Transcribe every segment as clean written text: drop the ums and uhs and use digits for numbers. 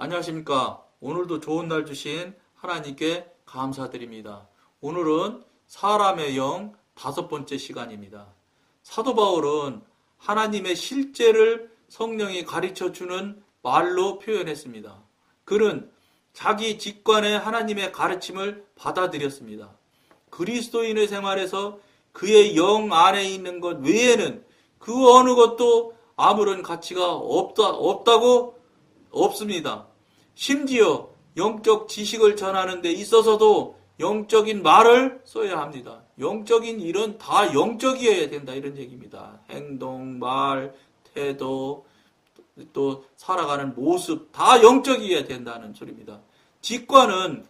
안녕하십니까. 오늘도 좋은 날 주신 하나님께 감사드립니다. 오늘은 사람의 영 5번째 시간입니다. 사도 바울은 하나님의 실제를 성령이 가르쳐 주는 말로 표현했습니다. 그는 자기 직관의 하나님의 가르침을 받아들였습니다. 그리스도인의 생활에서 그의 영 안에 있는 것 외에는 그 어느 것도 아무런 가치가 없다고 없습니다. 심지어 영적 지식을 전하는 데 있어서도 영적인 말을 써야 합니다. 영적인 일은 다 영적이어야 된다 이런 얘기입니다. 행동, 말, 태도, 또 살아가는 모습 다 영적이어야 된다는 소리입니다. 직관은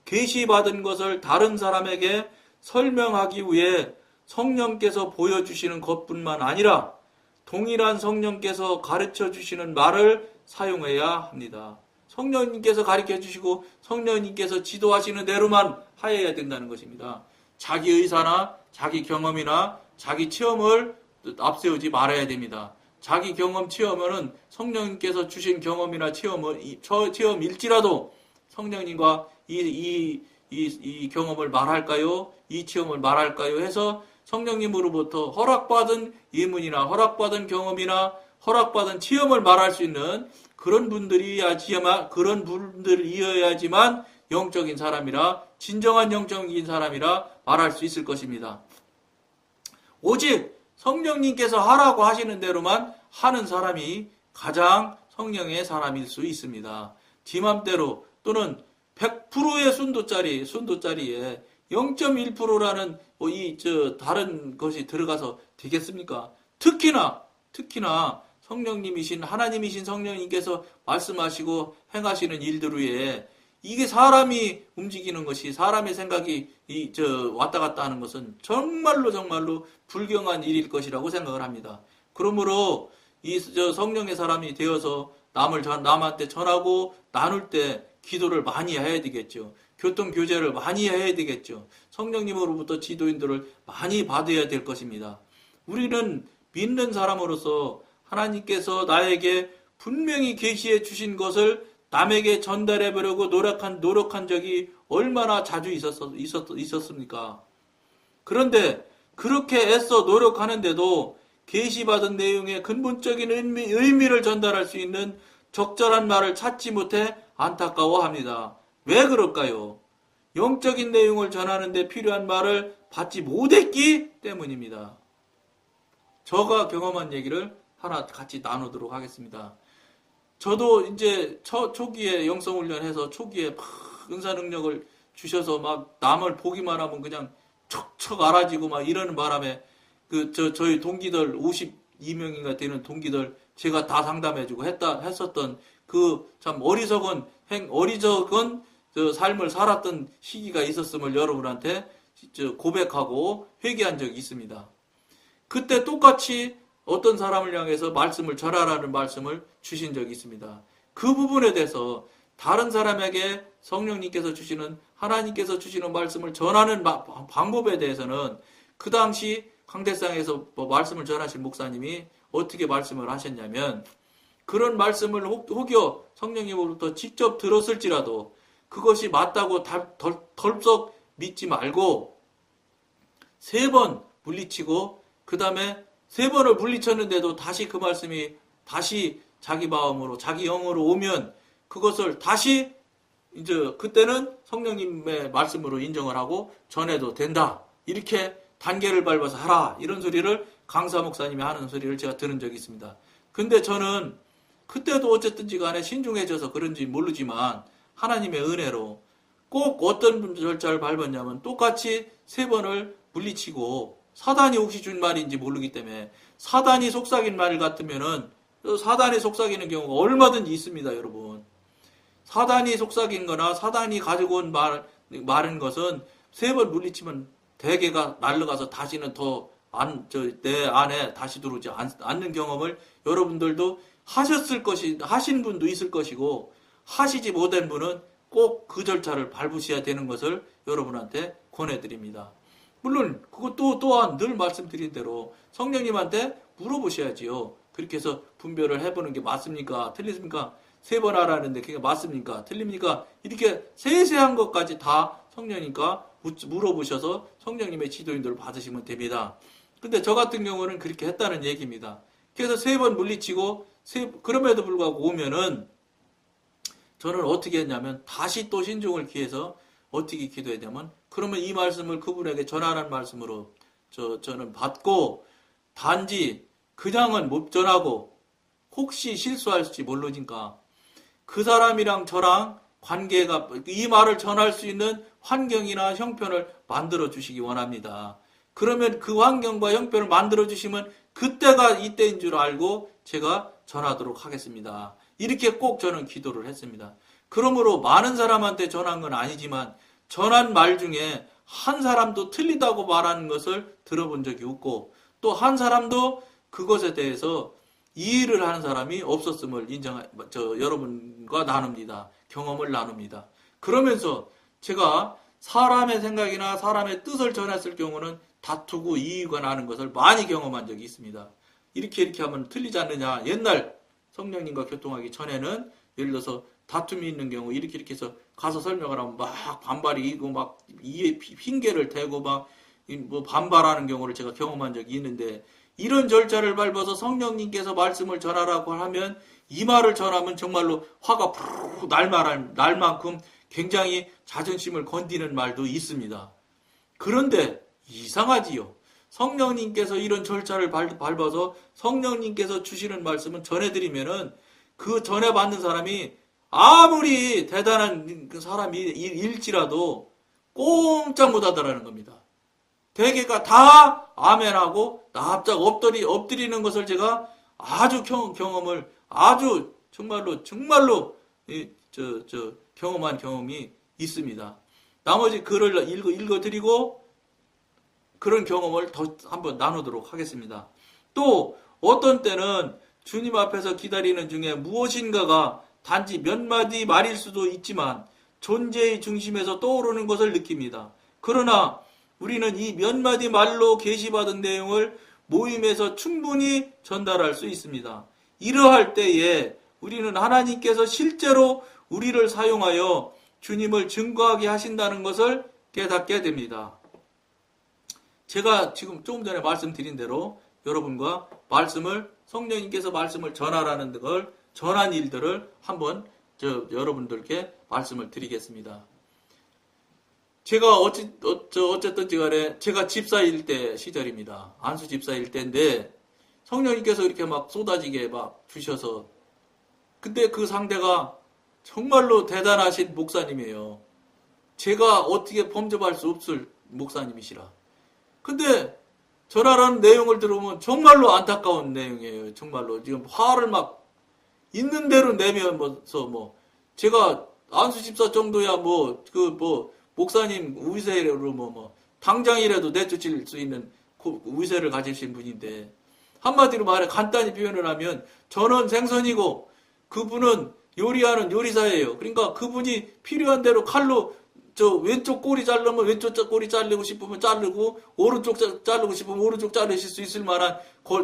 계시받은 것을 다른 사람에게 설명하기 위해 성령께서 보여주시는 것뿐만 아니라 동일한 성령께서 가르쳐 주시는 말을 사용해야 합니다. 성령님께서 가르쳐 주시고 성령님께서 지도하시는 대로만 하여야 된다는 것입니다. 자기 의사나 자기 경험이나 자기 체험을 앞세우지 말아야 됩니다. 자기 경험 체험은 성령님께서 주신 경험이나 체험일지라도 성령님과 이 경험을 말할까요? 이 체험을 말할까요? 해서 성령님으로부터 허락받은 예문이나 허락받은 경험이나 허락받은 체험을 말할 수 있는 그런 분들이어야지만 영적인 사람이라, 진정한 영적인 사람이라 말할 수 있을 것입니다. 오직 성령님께서 하라고 하시는 대로만 하는 사람이 가장 성령의 사람일 수 있습니다. 지 맘대로 또는 100%의 순도짜리에 0.1%라는 다른 것이 들어가서 되겠습니까? 특히나 성령님이신 하나님이신 성령님께서 말씀하시고 행하시는 일들 위에 이게 사람이 움직이는 것이 사람의 생각이 왔다 갔다 하는 것은 정말로 불경한 일일 것이라고 생각을 합니다. 그러므로 성령의 사람이 되어서 남한테 전하고 나눌 때 기도를 많이 해야 되겠죠. 교통교제를 많이 해야 되겠죠. 성령님으로부터 지도인들을 많이 받아야 될 것입니다. 우리는 믿는 사람으로서 하나님께서 나에게 분명히 계시해 주신 것을 남에게 전달해 보려고 노력한 적이 얼마나 자주 있었습니까? 그런데 그렇게 애써 노력하는데도 계시받은 내용의 근본적인 의미를 전달할 수 있는 적절한 말을 찾지 못해 안타까워합니다. 왜 그럴까요? 영적인 내용을 전하는 데 필요한 말을 받지 못했기 때문입니다. 저가 경험한 얘기를 하나 같이 나누도록 하겠습니다. 저도 이제 초기에 영성훈련해서 초기에 막 은사 능력을 주셔서 막 남을 보기만 하면 그냥 척척 알아지고 막 이러는 바람에 저희 동기들 52명인가 되는 동기들 제가 다 상담해주고 했었던 그 참 어리석은 삶을 살았던 시기가 있었음을 여러분한테 고백하고 회개한 적이 있습니다. 그때 똑같이 어떤 사람을 향해서 말씀을 전하라는 말씀을 주신 적이 있습니다. 그 부분에 대해서 다른 사람에게 성령님께서 주시는 하나님께서 주시는 말씀을 전하는 방법에 대해서는 그 당시 강대상에서 말씀을 전하신 목사님이 어떻게 말씀을 하셨냐면 그런 말씀을 혹여 성령님으로부터 직접 들었을지라도 그것이 맞다고 덜썩 믿지 말고 3번 물리치고 그 다음에 3번을 물리쳤는데도 다시 그 말씀이 다시 자기 마음으로 자기 영으로 오면 그것을 다시 이제 그때는 성령님의 말씀으로 인정을 하고 전해도 된다. 이렇게 단계를 밟아서 하라. 이런 소리를 강사 목사님이 하는 소리를 제가 들은 적이 있습니다. 근데 저는 그때도 어쨌든지 간에 신중해져서 그런지 모르지만 하나님의 은혜로 꼭 어떤 절차를 밟았냐면 똑같이 3번을 물리치고 사단이 혹시 준 말인지 모르기 때문에 사단이 속삭인 말 같으면은 사단이 속삭이는 경우가 얼마든지 있습니다, 여러분. 사단이 속삭인 거나 사단이 가지고 온 말인 것은 3번 물리치면 대개가 날아가서 다시는 내 안에 다시 들어오지 않는 경험을 여러분들도 하신 분도 있을 것이고 하시지 못한 분은 꼭 그 절차를 밟으셔야 되는 것을 여러분한테 권해드립니다. 물론 그것도 또한 늘 말씀드린 대로 성령님한테 물어보셔야지요. 그렇게 해서 분별을 해보는 게 맞습니까? 틀리십니까? 3번 하라는데 그게 맞습니까? 틀립니까? 이렇게 세세한 것까지 다 성령님과 물어보셔서 성령님의 지도인들을 받으시면 됩니다. 근데 저 같은 경우는 그렇게 했다는 얘기입니다. 그래서 3번 물리치고 그럼에도 불구하고 오면은 저는 어떻게 했냐면 다시 또 신중을 기해서 어떻게 기도했냐면 그러면 이 말씀을 그분에게 전하는 말씀으로 저는 받고 단지 그냥은 못 전하고 혹시 실수할지 모르니까 그 사람이랑 저랑 관계가 이 말을 전할 수 있는 환경이나 형편을 만들어 주시기 원합니다. 그러면 그 환경과 형편을 만들어 주시면 그때가 이때인 줄 알고 제가 전하도록 하겠습니다. 이렇게 꼭 저는 기도를 했습니다. 그러므로 많은 사람한테 전한 건 아니지만 전한 말 중에 한 사람도 틀리다고 말하는 것을 들어본 적이 없고 또 한 사람도 그것에 대해서 이의를 하는 사람이 없었음을 여러분과 나눕니다. 경험을 나눕니다. 그러면서 제가 사람의 생각이나 사람의 뜻을 전했을 경우는 다투고 이의가 나는 것을 많이 경험한 적이 있습니다. 이렇게 하면 틀리지 않느냐. 옛날 성령님과 교통하기 전에는 예를 들어서 다툼이 있는 경우 이렇게 해서 가서 설명을 하면 막 반발이 있고 막 이에 핑계를 대고 막 뭐 반발하는 경우를 제가 경험한 적이 있는데 이런 절차를 밟아서 성령님께서 말씀을 전하라고 하면 이 말을 전하면 정말로 화가 푸르르 날 만큼 굉장히 자존심을 건드리는 말도 있습니다. 그런데 이상하지요. 성령님께서 이런 절차를 밟아서 성령님께서 주시는 말씀은 전해드리면은 그 전해받는 사람이 아무리 대단한 그 사람이 일지라도 꼼짝 못하더라는 겁니다. 대개가 다 아멘하고 납작 엎드리는 것을 제가 아주 경험을 아주 정말로 경험한 경험이 있습니다. 나머지 글을 읽어드리고 그런 경험을 더 한번 나누도록 하겠습니다. 또 어떤 때는 주님 앞에서 기다리는 중에 무엇인가가 단지 몇 마디 말일 수도 있지만 존재의 중심에서 떠오르는 것을 느낍니다. 그러나 우리는 이 몇 마디 말로 계시받은 내용을 모임에서 충분히 전달할 수 있습니다. 이러할 때에 우리는 하나님께서 실제로 우리를 사용하여 주님을 증거하게 하신다는 것을 깨닫게 됩니다. 제가 지금 조금 전에 말씀드린 대로 여러분과 성령님께서 말씀을 전하라는 걸 전한 일들을 한번 여러분들께 말씀을 드리겠습니다. 제가 어쨌든지 간에 제가 집사일 때 시절입니다. 안수 집사일 때인데 성령님께서 이렇게 막 쏟아지게 막 주셔서 근데 그 상대가 정말로 대단하신 목사님이에요. 제가 어떻게 범접할 수 없을 목사님이시라. 근데 전하라는 내용을 들으면 정말로 안타까운 내용이에요. 정말로 지금 화를 막 있는 대로 내면서 제가 안수 집사 정도야 목사님 위세로 당장이라도 내쫓을 수 있는 위세를 가지신 분인데 한마디로 말해 간단히 표현을 하면 저는 생선이고 그분은 요리하는 요리사예요. 그러니까 그분이 필요한 대로 칼로 왼쪽 꼬리 자르면 왼쪽 꼬리 자르고 싶으면 자르고 오른쪽 자르고 싶으면 오른쪽 자르실 수 있을 만한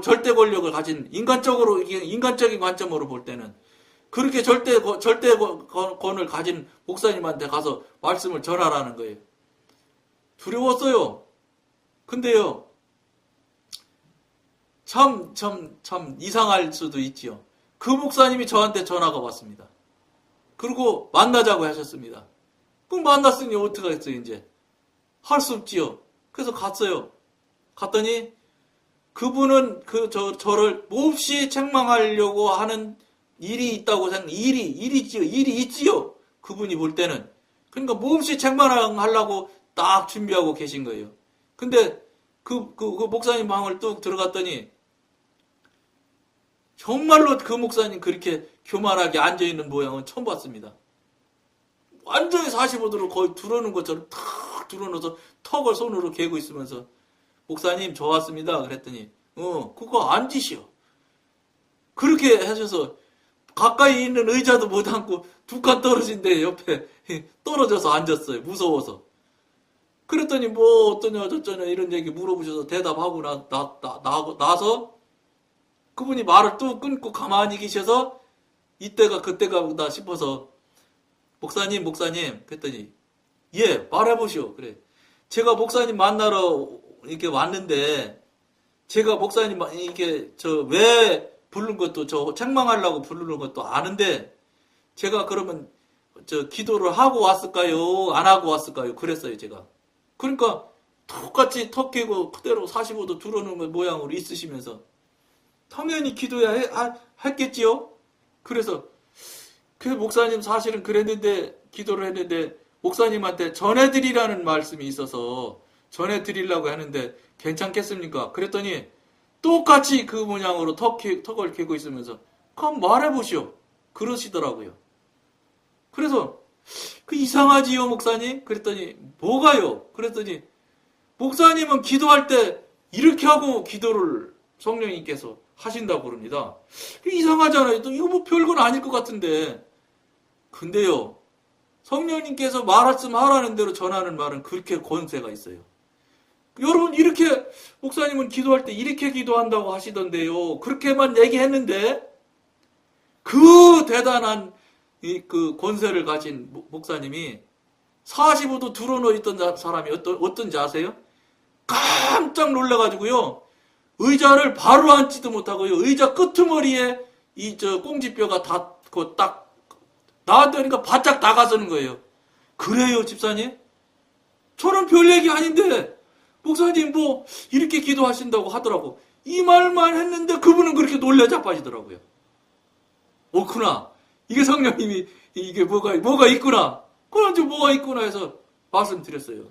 절대 권력을 가진 인간적인 관점으로 볼 때는 그렇게 절대권을 가진 목사님한테 가서 말씀을 전하라는 거예요. 두려웠어요. 근데요, 참 이상할 수도 있지요. 그 목사님이 저한테 전화가 왔습니다. 그리고 만나자고 하셨습니다. 그럼 만났으니 어떡하겠어요, 이제. 할 수 없지요. 그래서 갔어요. 갔더니 그분은 저를 몹시 책망하려고 하는 일이 있다고 일이 있지요. 그분이 볼 때는. 그러니까 몹시 책망하려고 딱 준비하고 계신 거예요. 근데 그 목사님 방을 뚝 들어갔더니 정말로 그 목사님 그렇게 교만하게 앉아있는 모양은 처음 봤습니다. 완전히 45도로 거의 들어오는 것처럼 탁 들어놓아서 턱을 손으로 개고 있으면서 목사님 저 왔습니다. 그랬더니 그거 앉으시오. 그렇게 하셔서 가까이 있는 의자도 못 앉고 두 칸 떨어진 데 옆에 떨어져서 앉았어요. 무서워서. 그랬더니 어떠냐 저쩌냐 이런 얘기 물어보셔서 대답하고 나서 그분이 말을 또 끊고 가만히 계셔서 이때가 그때가보다 싶어서 목사님 그랬더니 예 말해보시오. 그래 제가 목사님 만나러 이렇게 왔는데 제가 목사님 이게 저 왜 부른 것도 저 책망하려고 부르는 것도 아는데 제가 그러면 저 기도를 하고 왔을까요? 안 하고 왔을까요? 그랬어요 제가. 그러니까 똑같이 턱 깨고 그대로 45도 들어오는 모양으로 있으시면서 당연히 기도해야 했겠지요? 그래서 그 목사님 사실은 그랬는데 기도를 했는데 목사님한테 전해드리라는 말씀이 있어서 전해드리려고 하는데 괜찮겠습니까? 그랬더니 똑같이 그 모양으로 턱을 깨고 있으면서 그럼 말해보시오. 그러시더라고요. 그래서 그 이상하지요 목사님? 그랬더니 뭐가요? 그랬더니 목사님은 기도할 때 이렇게 하고 기도를 성령님께서 하신다고 그럽니다. 이상하잖아요. 또 이거 뭐 별건 아닐 것 같은데. 근데요. 성령님께서 말씀하라는 대로 전하는 말은 그렇게 권세가 있어요. 여러분 이렇게 목사님은 기도할 때 이렇게 기도한다고 하시던데요. 그렇게만 얘기했는데 그 대단한 그 권세를 가진 목사님이 45도 들어놓여 있던 사람이 어떤지 아세요? 깜짝 놀라가지고요. 의자를 바로 앉지도 못하고요. 의자 끄트머리에 이 저 꽁지뼈가 딱 나왔다니까 바짝 나가서는 거예요. 그래요 집사님? 저는 별 얘기 아닌데 목사님 뭐 이렇게 기도하신다고 하더라고. 이 말만 했는데 그분은 그렇게 놀래 자빠지더라고요. 옳구나. 이게 성령님이 이게 뭐가 있구나. 그런지 뭐가 있구나 해서 말씀드렸어요.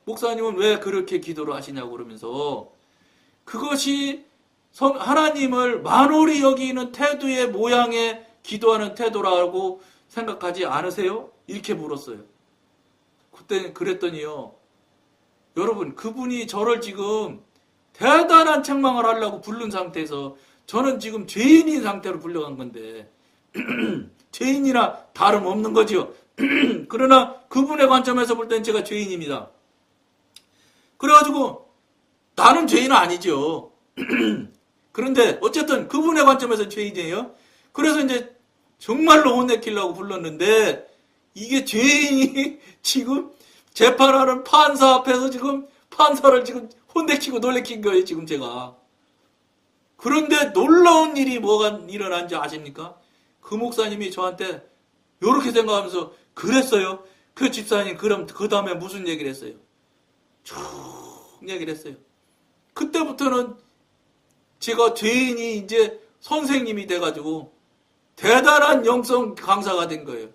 목사님은 왜 그렇게 기도를 하시냐고 그러면서 그것이 하나님을 만홀히 여기는 태도의 모양의 기도하는 태도라고 생각하지 않으세요? 이렇게 물었어요. 그때 그랬더니요. 여러분 그분이 저를 지금 대단한 책망을 하려고 부른 상태에서 저는 지금 죄인인 상태로 불려간 건데 죄인이나 다름없는 거지요. 그러나 그분의 관점에서 볼 땐 제가 죄인입니다. 그래가지고 나는 죄인은 아니죠. 그런데 어쨌든 그분의 관점에서 죄인이에요. 그래서 이제 정말로 혼내키려고 불렀는데 이게 죄인이 지금 재판하는 판사 앞에서 지금 판사를 지금 혼내키고 놀래킨 거예요. 지금 제가. 그런데 놀라운 일이 뭐가 일어난지 아십니까? 그 목사님이 저한테 이렇게 생각하면서 그랬어요. 그 집사님 그럼 그 다음에 무슨 얘기를 했어요? 쭉 얘기를 했어요. 그때부터는 제가 죄인이 이제 선생님이 돼가지고 대단한 영성 강사가 된 거예요.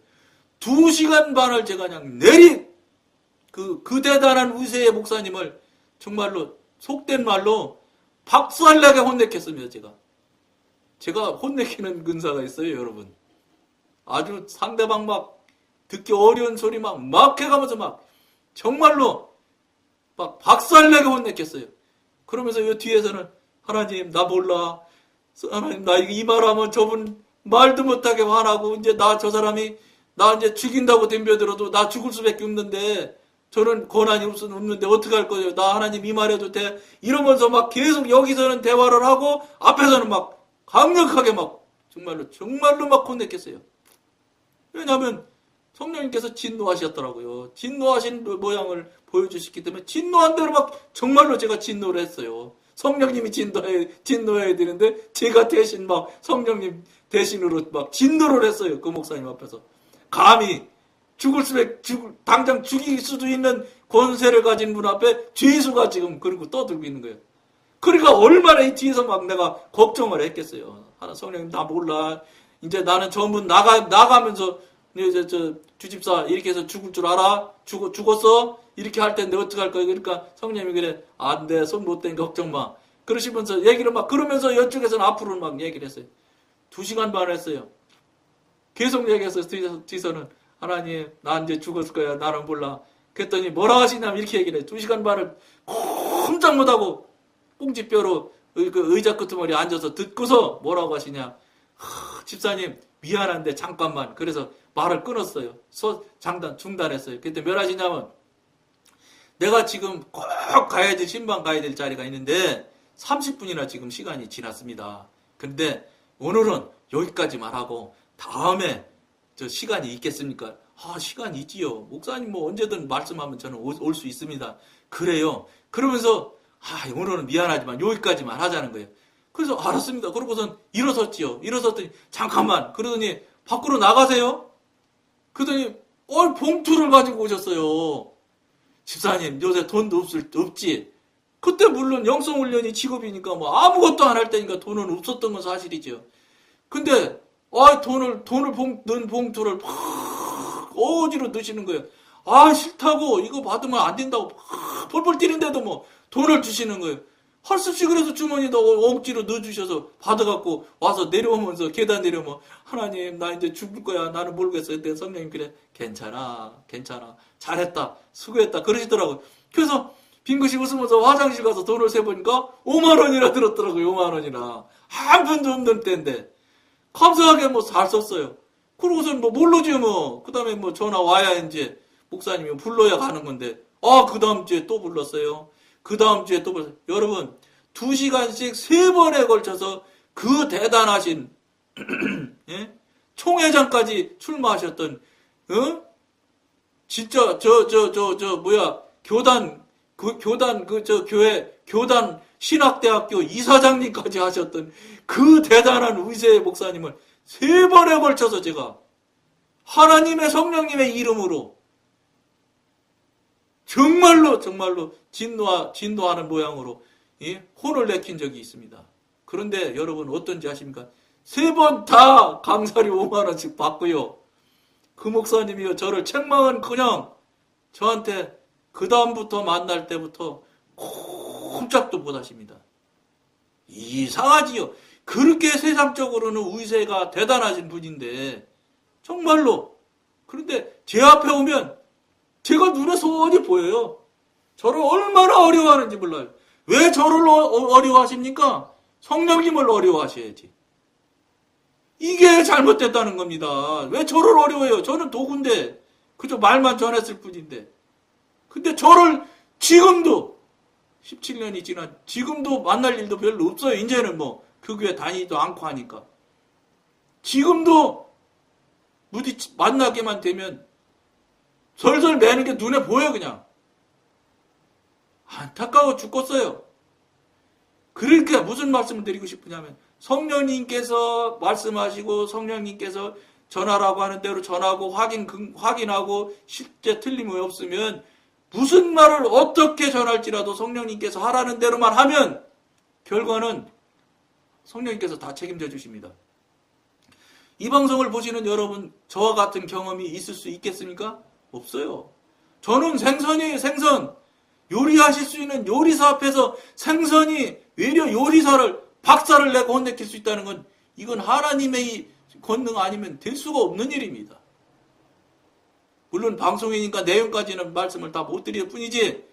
2시간 반을 제가 그냥 그 대단한 위세의 목사님을 정말로 속된 말로 박살나게 혼내켰습니다. 제가 혼내키는 근사가 있어요, 여러분. 아주 상대방 막 듣기 어려운 소리 막 해가면서 정말로 막 박살나게 혼내켰어요. 그러면서 이 뒤에서는 하나님 나 몰라. 하나님 나 이 말하면 저분 말도 못하게 화나고 이제 저 사람이 나 이제 죽인다고 덤벼들어도 나 죽을 수밖에 없는데 저는 권한이 없는데 어떻게 할 거예요? 나 하나님 이 말해도 돼? 이러면서 막 계속 여기서는 대화를 하고 앞에서는 막 강력하게 정말로 막 혼내켰어요. 왜냐하면 성령님께서 진노하셨더라고요. 진노하신 모양을 보여주셨기 때문에 진노한 대로 정말로 제가 진노를 했어요. 성령님이 진노해야 되는데 제가 대신 성령님 대신으로 진노를 했어요. 그 목사님 앞에서. 감히 당장 죽일 수도 있는 권세를 가진 분 앞에 죄수가 지금 그러고 떠들고 있는 거예요. 그러니까 얼마나 이 뒤에서 내가 걱정을 했겠어요. 하나 성령님 나 몰라. 이제 나는 전부 나가면서 이제 주집사 이렇게 해서 죽을 줄 알아? 죽었어? 이렇게 할 텐데 어떻게 할 거야? 그러니까 성령님이 그래. 안 돼. 손 못 대니까 걱정 마. 그러시면서 얘기를 그러면서 이쪽에서는 앞으로 얘기를 했어요. 2시간 반을 했어요. 계속 얘기해서 뒤에서는 하나님 나 이제 죽었을 거야. 나는 몰라. 그랬더니 뭐라 하시냐면 이렇게 얘기를 해. 2시간 반을 꼼짝 못하고 꽁지뼈로 그 의자 끄트머리에 앉아서 듣고서 뭐라고 하시냐. 집사님 미안한데 잠깐만. 그래서 말을 끊었어요. 중단했어요. 그때 뭘 하시냐면 내가 지금 꼭 신방 가야 될 자리가 있는데 30분이나 지금 시간이 지났습니다. 근데 오늘은 여기까지만 하고 다음에 저 시간이 있겠습니까? 시간이 있지요. 목사님 뭐 언제든 말씀하면 저는 올 수 있습니다. 그래요. 그러면서 오늘은 미안하지만 여기까지만 하자는 거예요. 그래서 알았습니다. 그러고선 일어섰지요. 일어섰더니 잠깐만 그러더니 밖으로 나가세요. 그러더니 봉투를 가지고 오셨어요. 집사님 요새 돈도 없지. 그때 물론 영성훈련이 직업이니까 뭐 아무것도 안 할 때니까 돈은 없었던 건 사실이죠. 근데 돈을 넣은 봉투를 팍 어지로 넣으시는 거예요. 싫다고 이거 받으면 안 된다고 펄펄 뛰는데도 뭐 돈을 주시는 거예요. 할 수 없이 그래서 주머니에다 억지로 넣어주셔서 받아갖고 와서 내려오면서 계단 내려오면 하나님 나 이제 죽을 거야. 나는 모르겠어요. 내 성령님 그래 괜찮아 잘했다 수고했다 그러시더라고요. 그래서 빙긋이 웃으면서 화장실 가서 돈을 세보니까 5만 원이나 들었더라고요. 5만 원이나 한 푼도 없는 때인데 감사하게 뭐 잘 썼어요. 그러고선 뭐 모르죠 뭐. 그 다음에 뭐 전화 와야 이제 목사님이 불러야 가는 건데 그 다음 주에 또 불렀어요. 그 다음 주에 또 불렀어요. 여러분 2시간씩 3번에 걸쳐서 그 대단하신 예? 총회장까지 출마하셨던 진짜 교단 신학대학교 이사장님까지 하셨던 그 대단한 의세의 목사님을 3번에 걸쳐서 제가 하나님의 성령님의 이름으로 정말로 진노하는 모양으로 혼을 내킨 적이 있습니다. 그런데 여러분 어떤지 아십니까? 3번 다 강사료 5만 원씩 받고요. 그 목사님이요 저를 책망은 그냥 저한테 그 다음부터 만날 때부터 꼼짝도 못 하십니다. 이상하지요. 그렇게 세상적으로는 의세가 대단하신 분인데 정말로 그런데 제 앞에 오면 제가 눈에 선이 보여요. 저를 얼마나 어려워하는지 몰라요. 왜 저를 어려워하십니까? 성령님을 어려워하셔야지. 이게 잘못됐다는 겁니다. 왜 저를 어려워해요? 저는 도구인데 그저 말만 전했을 뿐인데. 근데 저를 지금도 17년이 지난 지금도 만날 일도 별로 없어요. 이제는 뭐 그 교회 다니지도 않고 하니까. 지금도 만나게만 되면 설설 매는 게 눈에 보여 그냥. 안타까워 죽겠어요. 그러니까 무슨 말씀을 드리고 싶으냐면 성령님께서 말씀하시고 성령님께서 전하라고 하는 대로 전하고 확인하고 실제 틀림이 없으면 무슨 말을 어떻게 전할지라도 성령님께서 하라는 대로만 하면 결과는 성령님께서 다 책임져 주십니다. 이 방송을 보시는 여러분 저와 같은 경험이 있을 수 있겠습니까? 없어요. 저는 생선 요리하실 수 있는 요리사 앞에서 생선이 외려 요리사를 박살을 내고 혼내킬 수 있다는 건 이건 하나님의 권능 아니면 될 수가 없는 일입니다. 물론 방송이니까 내용까지는 말씀을 다 못 드릴 뿐이지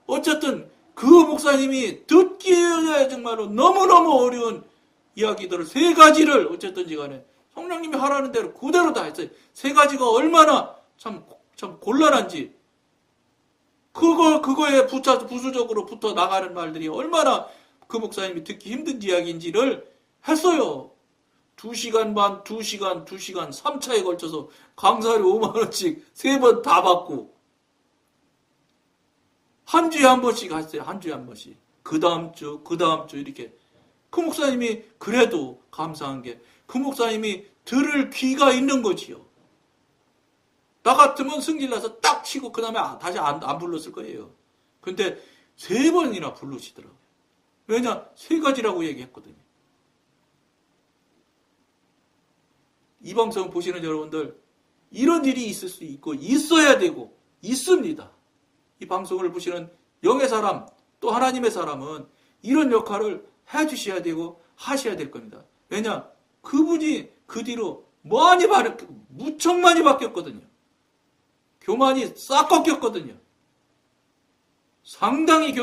어쨌든 그 목사님이 듣기에 정말로 너무너무 어려운 이야기들을 3가지를 어쨌든지 간에 성령님이 하라는 대로 그대로 다 했어요. 3가지가 얼마나 참 곤란한지 그거에 부수적으로 붙어 나가는 말들이 얼마나 그 목사님이 듣기 힘든 이야기인지를 했어요. 2시간 반, 2시간, 3차에 걸쳐서 강사료 5만 원씩 3번 다 받고 한 주에 한 번씩 했어요. 한 주에 한 번씩. 그 다음 주 이렇게. 그 목사님이 그래도 감사한 게 그 목사님이 들을 귀가 있는 거지요. 나 같으면 승질나서 딱 치고 그 다음에 다시 안 불렀을 거예요. 근데 3번이나 부르시더라고요. 왜냐? 3가지라고 얘기했거든요. 이 방송 보시는 여러분들 이런 일이 있을 수 있고 있어야 되고 있습니다. 이 방송을 보시는 영의 사람 또 하나님의 사람은 이런 역할을 해주셔야 되고 하셔야 될 겁니다. 왜냐? 그분이 그 뒤로 무척 많이 바뀌었거든요. 교만이 싹 꺾였거든요. 상당히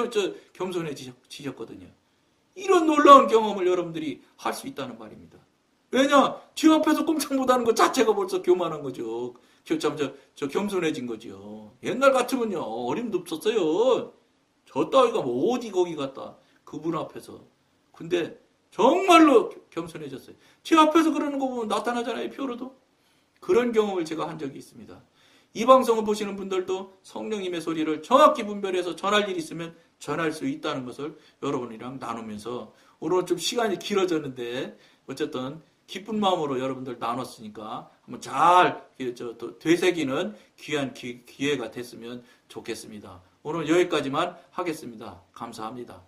겸손해지셨거든요. 이런 놀라운 경험을 여러분들이 할 수 있다는 말입니다. 왜냐? 지 앞에서 꼼짝 못하는 것 자체가 벌써 교만한 거죠. 겸손해진 거죠. 옛날 같으면요 어림도 없었어요. 저 따위가 뭐 어디 거기 갔다 그분 앞에서. 근데 정말로 겸손해졌어요. 제 앞에서 그러는 거 보면 나타나잖아요, 표로도. 그런 경험을 제가 한 적이 있습니다. 이 방송을 보시는 분들도 성령님의 소리를 정확히 분별해서 전할 일이 있으면 전할 수 있다는 것을 여러분이랑 나누면서, 오늘은 좀 시간이 길어졌는데 어쨌든 기쁜 마음으로 여러분들 나눴으니까 한번 잘 되새기는 귀한 기회가 됐으면 좋겠습니다. 오늘 여기까지만 하겠습니다. 감사합니다.